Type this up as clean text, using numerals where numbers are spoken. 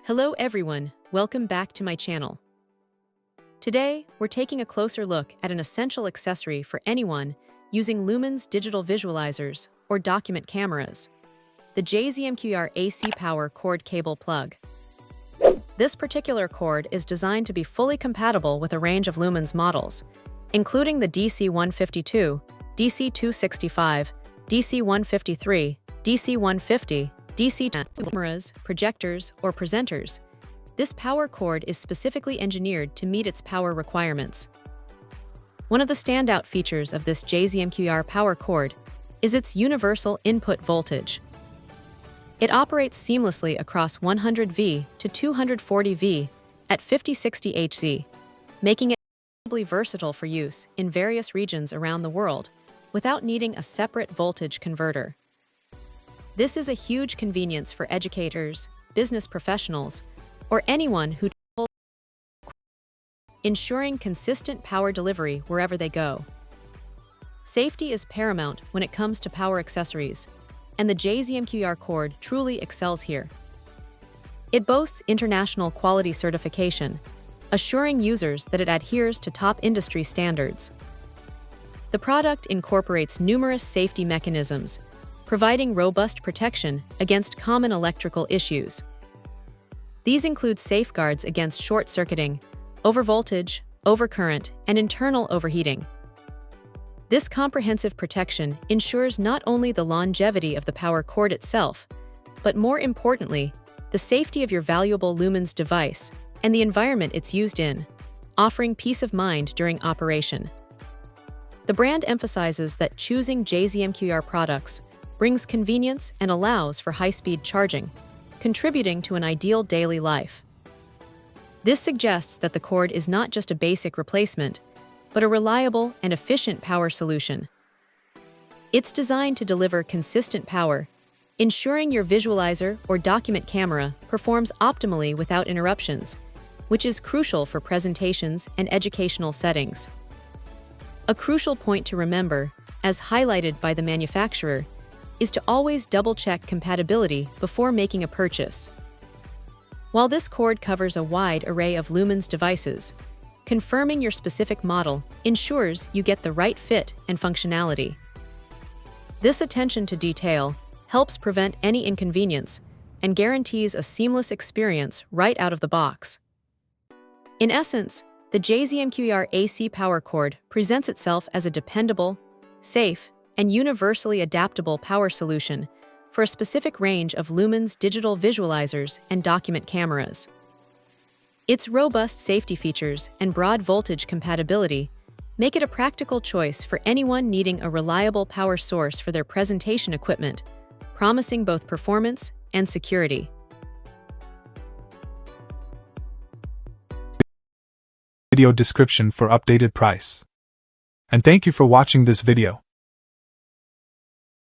Hello everyone, welcome back to my channel. Today, we're taking a closer look at an essential accessory for anyone using Lumens digital visualizers or document cameras, the J-ZMQER AC power cord cable plug. This particular cord is designed to be fully compatible with a range of Lumens models, including the DC152, DC265, DC153, DC150, cameras, projectors, or presenters. This power cord is specifically engineered to meet its power requirements. One of the standout features of this J-ZMQER power cord is its universal input voltage. It operates seamlessly across 100V to 240V at 50-60 Hz, making it incredibly versatile for use in various regions around the world without needing a separate voltage converter. This is a huge convenience for educators, business professionals, or anyone who travels, ensuring consistent power delivery wherever they go. Safety is paramount when it comes to power accessories, and the J-ZMQER cord truly excels here. It boasts international quality certification, assuring users that it adheres to top industry standards. The product incorporates numerous safety mechanisms, providing robust protection against common electrical issues. These include safeguards against short-circuiting, overvoltage, overcurrent, and internal overheating. This comprehensive protection ensures not only the longevity of the power cord itself, but more importantly, the safety of your valuable Lumens device and the environment it's used in, offering peace of mind during operation. The brand emphasizes that choosing J-ZMQER products brings convenience and allows for high-speed charging, contributing to an ideal daily life. This suggests that the cord is not just a basic replacement, but a reliable and efficient power solution. It's designed to deliver consistent power, ensuring your visualizer or document camera performs optimally without interruptions, which is crucial for presentations and educational settings. A crucial point to remember, as highlighted by the manufacturer, is to always double-check compatibility before making a purchase. While this cord covers a wide array of Lumens devices, confirming your specific model ensures you get the right fit and functionality. This attention to detail helps prevent any inconvenience and guarantees a seamless experience right out of the box. In essence, the J-ZMQER AC power cord presents itself as a dependable, safe, and universally adaptable power solution for a specific range of Lumens digital visualizers and document cameras. Its robust safety features and broad voltage compatibility make it a practical choice for anyone needing a reliable power source for their presentation equipment, promising both performance and security. Video description for updated price. And thank you for watching this video.